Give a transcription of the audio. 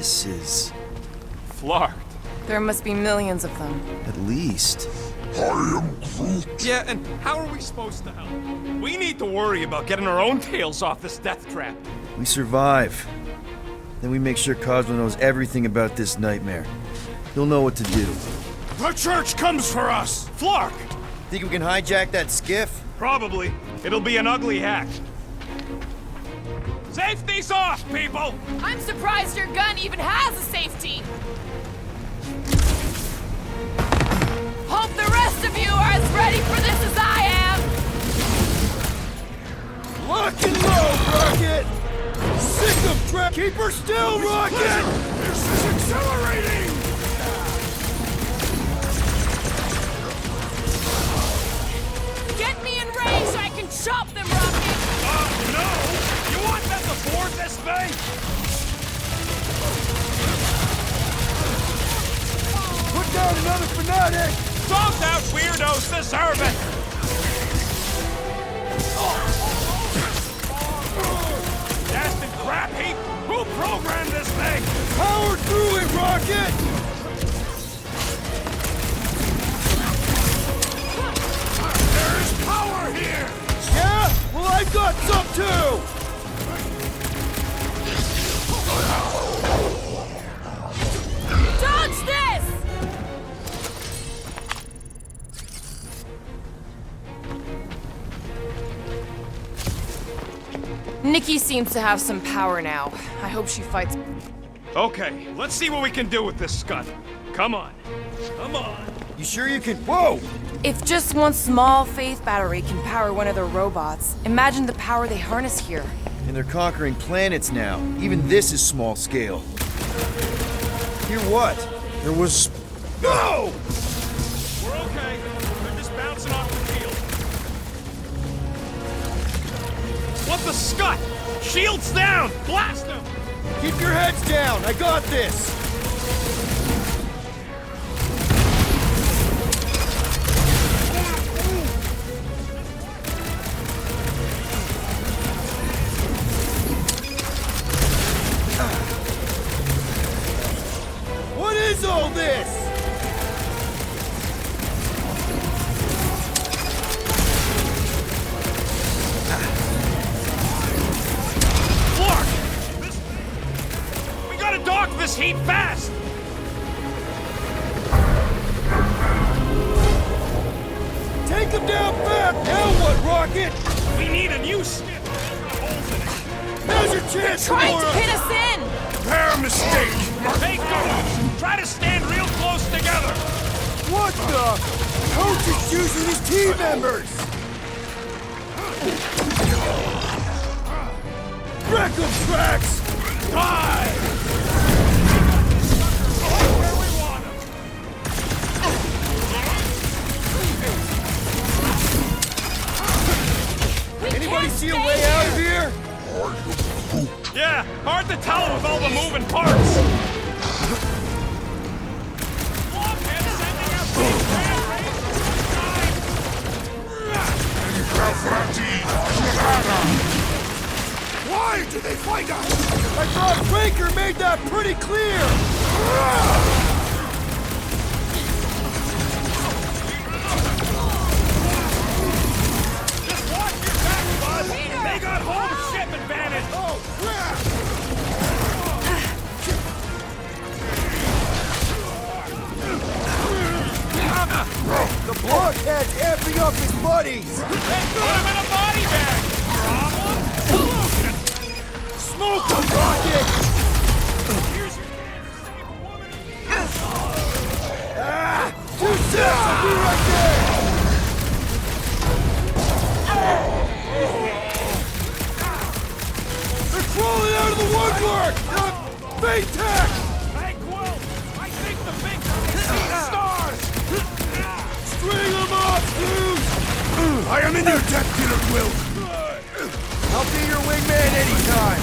This is... Flarked. There must be millions of them. at least. I am Groot. Yeah, and how are we supposed to help? We need to worry about getting our own tails off this death trap. We survive. Then we make sure Cosmo knows everything about this nightmare. He'll know what to do. The church comes for us! Flark! Think we can hijack that skiff? Probably. It'll be an ugly hack. Safety's off, people! I'm surprised your gun even has a safety! Hope the rest of you are as ready for this as I am! Lock and load, Rocket! Sick of trap! Keep her still, Rocket! This is accelerating! Get me in range so I can chop them, Rocket! No! You want them to board this thing? Put down another fanatic! Thumbs out weirdos deserve it! Destined crap heap! Who programmed this thing? Power through it, Rocket! There is power here! Yeah? Well, I've got some too! Dodge this! Nikki seems to have some power now. I hope she fights. Okay, let's see what we can do with this scud. Come on. Come on. You sure you can? Whoa! If just one small faith battery can power one of their robots, imagine the power they harness here. And they're conquering planets now. Even this is small scale. Hear what? There was... No! We're okay. They're just bouncing off the field. What the scut? Shields down! Blast them! Keep your heads down! I got this! What is all this? Flark! We gotta dock this heat fast! Take them down fast! Now what, Rocket? We need a new skip with holes in it. Now's your chance, Trying to Laura! pin us in! Prepare mistake! Hey, go! Try to stand real close together! What the? Coach is using his team members! Wreck 'em, Tracks! Die! Where we want 'em. Anybody see a way out of here? Yeah, hard to tell with all the moving parts. Blockhead sending out Why do they fight us? I thought Breaker made that pretty clear! Just watch your back, bud. They got home ship advantage. Oh, crap! The blockhead's amping up his buddies! Put him in a body bag. Problem? Smoke him, Rocket! Here's your chance to save a woman and me. Ah! 2 seconds! I'll be right there! They're crawling out of the woodwork! Fake tech! Hey, Quill, I think the big guy's seen stars. String them up, dude! I am in your debt, Peter Quill! I'll be your wingman anytime!